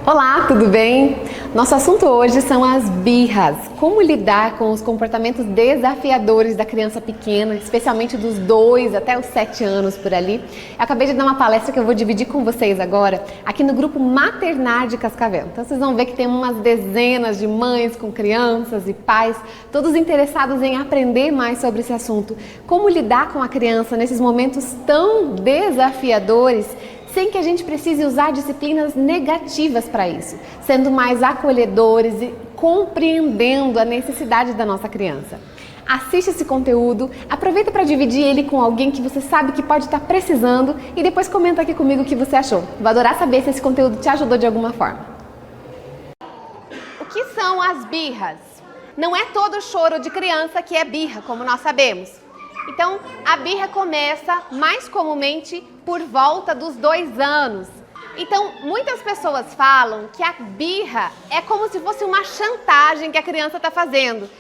Olá, tudo bem? Nosso assunto hoje são as birras. Como lidar com os comportamentos desafiadores da criança pequena, especialmente dos 2 até os 7 anos por ali. Eu acabei de dar uma palestra que eu vou dividir com vocês agora, aqui no grupo Maternar de Cascavel. Então vocês vão ver que tem umas dezenas de mães com crianças e pais, todos interessados em aprender mais sobre esse assunto. Como lidar com a criança nesses momentos tão desafiadores, sem que a gente precise usar disciplinas negativas para isso, sendo mais acolhedores e compreendendo a necessidade da nossa criança. Assiste esse conteúdo, aproveita para dividir ele com alguém que você sabe que pode estar precisando e depois comenta aqui comigo o que você achou. Vou adorar saber se esse conteúdo te ajudou de alguma forma. O que são as birras? Não é todo choro de criança que é birra, como nós sabemos. Então, a birra começa mais comumente por volta dos 2 anos. Então, muitas pessoas falam que a birra é como se fosse uma chantagem que a criança está fazendo.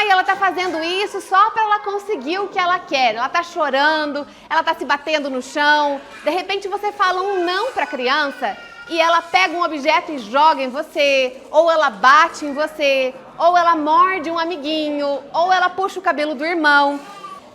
Ela está fazendo isso só para ela conseguir o que ela quer. Ela está chorando, ela está se batendo no chão. De repente, você fala um não para a criança e ela pega um objeto e joga em você, ou ela bate em você, ou ela morde um amiguinho, ou ela puxa o cabelo do irmão.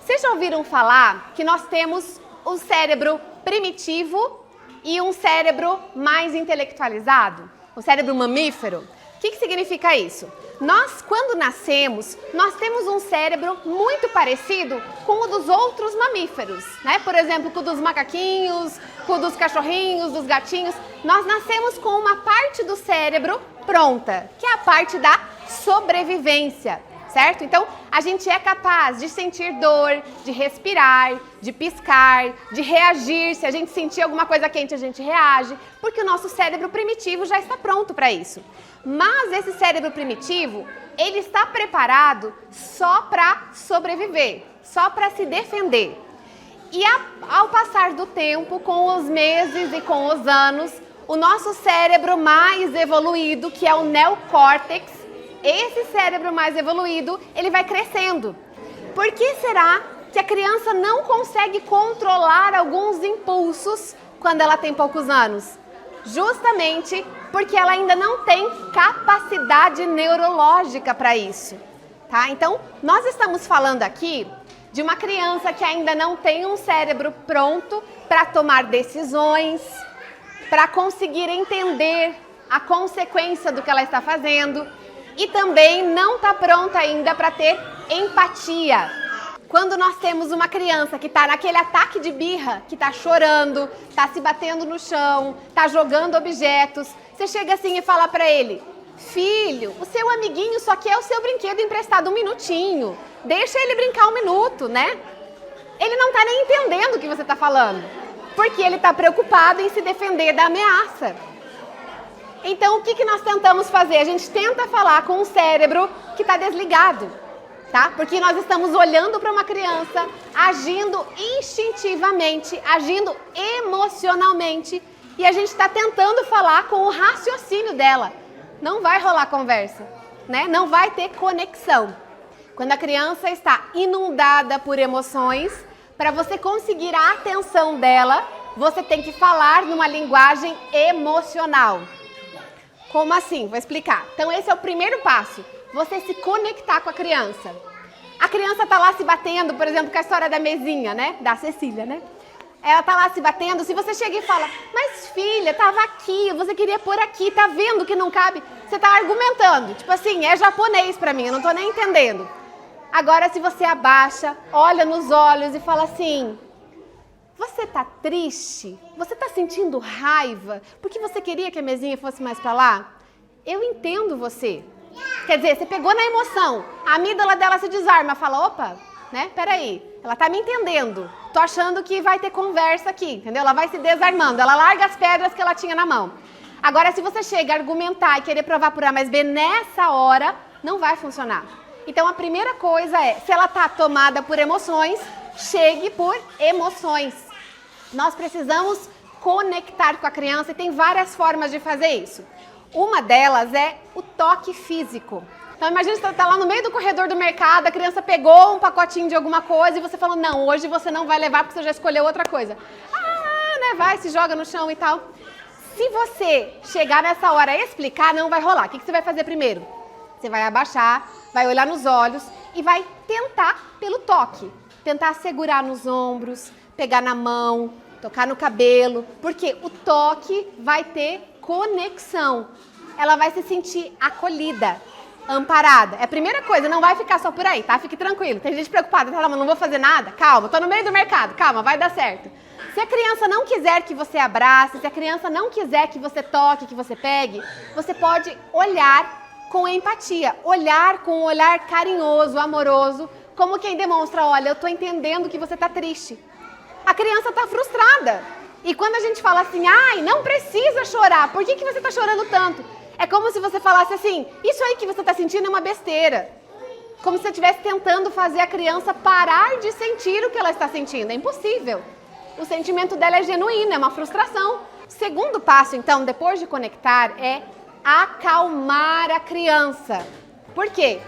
Vocês já ouviram falar que nós temos um cérebro primitivo e um cérebro mais intelectualizado? O cérebro mamífero? O que significa isso? Nós, quando nascemos, nós temos um cérebro muito parecido com o dos outros mamíferos, né? Por exemplo, com o dos macaquinhos, com o dos cachorrinhos, dos gatinhos. Nós nascemos com uma parte do cérebro pronta, que é a parte da sobrevivência. Certo? Então, a gente é capaz de sentir dor, de respirar, de piscar, de reagir. Se a gente sentir alguma coisa quente, a gente reage, porque o nosso cérebro primitivo já está pronto para isso. Mas esse cérebro primitivo, ele está preparado só para sobreviver, só para se defender. E ao passar do tempo, com os meses e com os anos, o nosso cérebro mais evoluído, que é o neocórtex, esse cérebro mais evoluído, ele vai crescendo. Por que será que a criança não consegue controlar alguns impulsos quando ela tem poucos anos? Justamente porque ela ainda não tem capacidade neurológica para isso, tá? Então, nós estamos falando aqui de uma criança que ainda não tem um cérebro pronto para tomar decisões, para conseguir entender a consequência do que ela está fazendo. E também não está pronta ainda para ter empatia. Quando nós temos uma criança que está naquele ataque de birra, que está chorando, está se batendo no chão, está jogando objetos, você chega assim e fala para ele: filho, o seu amiguinho só quer o seu brinquedo emprestado 1 minutinho. Deixa ele brincar 1 minuto, né? Ele não está nem entendendo o que você está falando, porque ele está preocupado em se defender da ameaça. Então, o que nós tentamos fazer? A gente tenta falar com um cérebro que está desligado, tá? Porque nós estamos olhando para uma criança, agindo instintivamente, agindo emocionalmente, e a gente está tentando falar com o raciocínio dela. Não vai rolar conversa, né? Não vai ter conexão. Quando a criança está inundada por emoções, para você conseguir a atenção dela, você tem que falar numa linguagem emocional. Como assim? Vou explicar. Então, esse é o primeiro passo. Você se conectar com a criança. A criança tá lá se batendo, por exemplo, com a história da mesinha, né? Da Cecília, né? Ela tá lá se batendo. Se você chega e fala: mas filha, tava aqui, você queria pôr aqui, tá vendo que não cabe? Você tá argumentando. Tipo assim, é japonês pra mim, eu não tô nem entendendo. Agora, se você abaixa, olha nos olhos e fala assim: você tá triste? Você tá sentindo raiva? Porque você queria que a mesinha fosse mais pra lá? Eu entendo você. Quer dizer, você pegou na emoção. A amígdala dela se desarma. Fala: opa, né? Peraí. Ela tá me entendendo. Tô achando que vai ter conversa aqui, entendeu? Ela vai se desarmando. Ela larga as pedras que ela tinha na mão. Agora, se você chega a argumentar e querer provar por A mais B nessa hora, não vai funcionar. Então, a primeira coisa é, se ela tá tomada por emoções, chegue por emoções. Nós precisamos conectar com a criança e tem várias formas de fazer isso. Uma delas é o toque físico. Então imagina que você está lá no meio do corredor do mercado, a criança pegou um pacotinho de alguma coisa e você falou: não, hoje você não vai levar porque você já escolheu outra coisa. Vai, se joga no chão e tal. se você chegar nessa hora e explicar, não vai rolar. O que você vai fazer primeiro? Você vai abaixar, vai olhar nos olhos e vai tentar pelo toque. Tentar segurar nos ombros, pegar na mão, tocar no cabelo, porque o toque vai ter conexão. Ela vai se sentir acolhida, amparada. É a primeira coisa, não vai ficar só por aí, tá? Fique tranquilo. Tem gente preocupada, fala, mas não vou fazer nada? Calma, tô no meio do mercado, calma, vai dar certo. Se a criança não quiser que você abrace, se a criança não quiser que você toque, que você pegue, você pode olhar com empatia, olhar com um olhar carinhoso, amoroso, como quem demonstra, olha, eu tô entendendo que você tá triste. A criança tá frustrada. E quando a gente fala assim, ai, não precisa chorar, por que você tá chorando tanto? É como se você falasse assim, isso aí que você tá sentindo é uma besteira. Como se você estivesse tentando fazer a criança parar de sentir o que ela está sentindo. É impossível. O sentimento dela é genuíno, é uma frustração. O segundo passo, então, depois de conectar, é acalmar a criança. Por quê?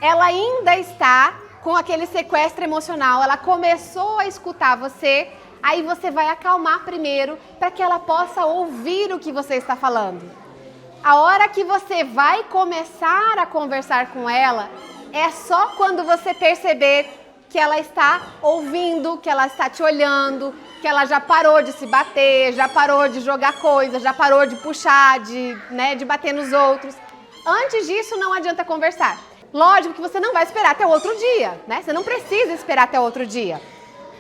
Ela ainda está com aquele sequestro emocional, ela começou a escutar você, aí você vai acalmar primeiro para que ela possa ouvir o que você está falando. A hora que você vai começar a conversar com ela, é só quando você perceber que ela está ouvindo, que ela está te olhando, que ela já parou de se bater, já parou de jogar coisas, já parou de puxar, de bater nos outros. Antes disso, não adianta conversar. Lógico que você não vai esperar até o outro dia, né? Você não precisa esperar até o outro dia.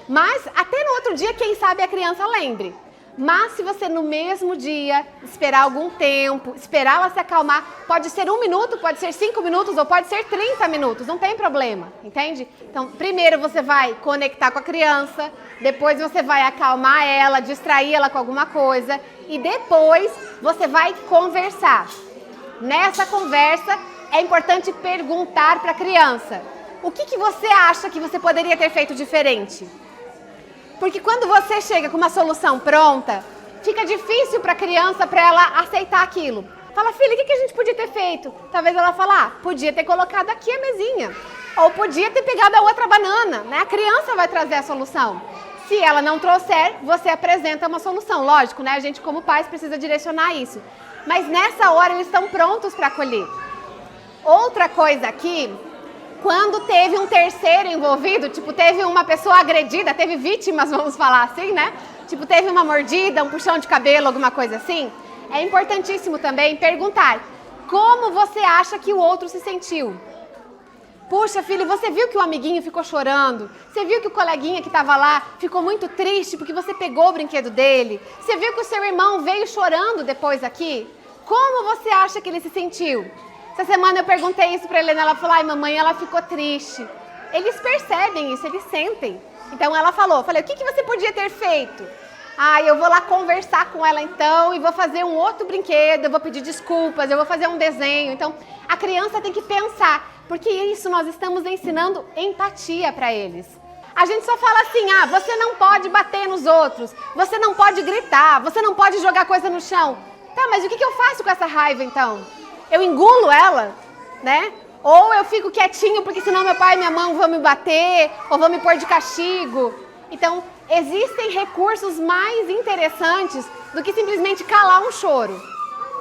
Mas até no outro dia, quem sabe a criança lembre. Mas se você no mesmo dia esperar algum tempo, esperar ela se acalmar, pode ser 1 minuto, pode ser 5 minutos ou pode ser 30 minutos, não tem problema, entende? Então, primeiro você vai conectar com a criança, depois você vai acalmar ela, distrair ela com alguma coisa e depois você vai conversar. Nessa conversa, é importante perguntar para a criança, o que você acha que você poderia ter feito diferente? Porque quando você chega com uma solução pronta, fica difícil para a criança, para ela aceitar aquilo. Fala, filha, o que a gente podia ter feito? Talvez ela fale, podia ter colocado aqui a mesinha. Ou podia ter pegado a outra banana, né? A criança vai trazer a solução. Se ela não trouxer, você apresenta uma solução. Lógico, né? A gente como pais precisa direcionar isso. Mas nessa hora eles estão prontos para acolher. Outra coisa aqui, quando teve um terceiro envolvido, tipo, teve uma pessoa agredida, teve vítimas, vamos falar assim, né? Tipo, teve uma mordida, um puxão de cabelo, alguma coisa assim. É importantíssimo também perguntar, como você acha que o outro se sentiu? Puxa, filho, você viu que o amiguinho ficou chorando? Você viu que o coleguinha que estava lá ficou muito triste porque você pegou o brinquedo dele? Você viu que o seu irmão veio chorando depois aqui? Como você acha que ele se sentiu? Essa semana eu perguntei isso pra Helena, ela falou, ai mamãe, ela ficou triste. Eles percebem isso, eles sentem. Então ela falou, falei, o que você podia ter feito? Eu vou lá conversar com ela então e vou fazer um outro brinquedo, eu vou pedir desculpas, eu vou fazer um desenho. Então a criança tem que pensar, porque isso nós estamos ensinando empatia pra eles. A gente só fala assim, você não pode bater nos outros, você não pode gritar, você não pode jogar coisa no chão. Tá, mas o que eu faço com essa raiva então? Eu engulo ela, né? Ou eu fico quietinho porque senão meu pai e minha mãe vão me bater ou vão me pôr de castigo. Então, existem recursos mais interessantes do que simplesmente calar um choro,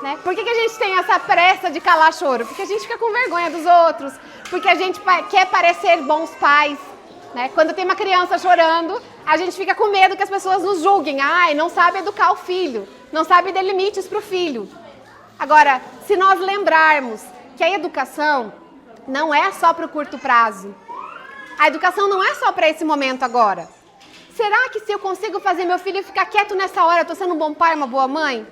né? Por que a gente tem essa pressa de calar choro? Porque a gente fica com vergonha dos outros, porque a gente quer parecer bons pais, né? Quando tem uma criança chorando, a gente fica com medo que as pessoas nos julguem. Não sabe educar o filho, não sabe dar limites para o filho. Agora, se nós lembrarmos que a educação não é só para o curto prazo, a educação não é só para esse momento agora. Será que se eu consigo fazer meu filho ficar quieto nessa hora, eu estou sendo um bom pai, uma boa mãe?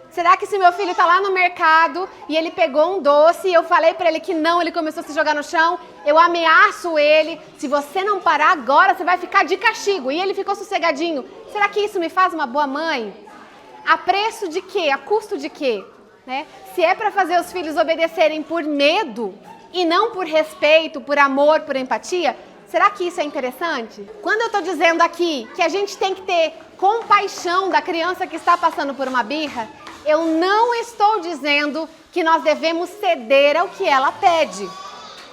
Será que se meu filho está lá no mercado e ele pegou um doce e eu falei para ele que não, ele começou a se jogar no chão, eu ameaço ele, se você não parar agora, você vai ficar de castigo, e ele ficou sossegadinho. Será que isso me faz uma boa mãe? A preço de quê? A custo de quê? Né? Se é para fazer os filhos obedecerem por medo e não por respeito, por amor, por empatia, será que isso é interessante? Quando eu estou dizendo aqui que a gente tem que ter compaixão da criança que está passando por uma birra, eu não estou dizendo que nós devemos ceder ao que ela pede.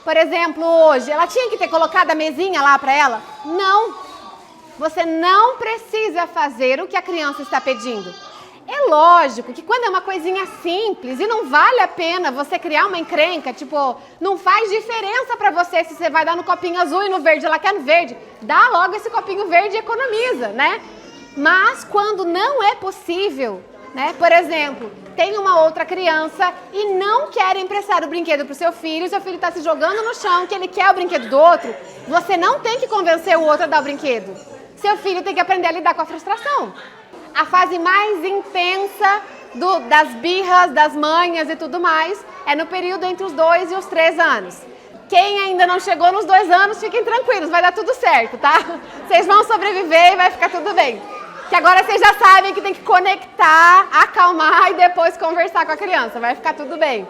Por exemplo, hoje, ela tinha que ter colocado a mesinha lá para ela? Não! Você não precisa fazer o que a criança está pedindo. É lógico que quando é uma coisinha simples e não vale a pena você criar uma encrenca, tipo, não faz diferença pra você se você vai dar no copinho azul e no verde, ela quer no verde, dá logo esse copinho verde e economiza, né? Mas quando não é possível, né? Por exemplo, tem uma outra criança e não quer emprestar o brinquedo pro seu filho está se jogando no chão, que ele quer o brinquedo do outro, você não tem que convencer o outro a dar o brinquedo. Seu filho tem que aprender a lidar com a frustração. A fase mais intensa das birras, das manhas e tudo mais é no período entre os 2 e os 3 anos. Quem ainda não chegou nos 2 anos, fiquem tranquilos, vai dar tudo certo, tá? Vocês vão sobreviver e vai ficar tudo bem. Que agora vocês já sabem que tem que conectar, acalmar e depois conversar com a criança, vai ficar tudo bem.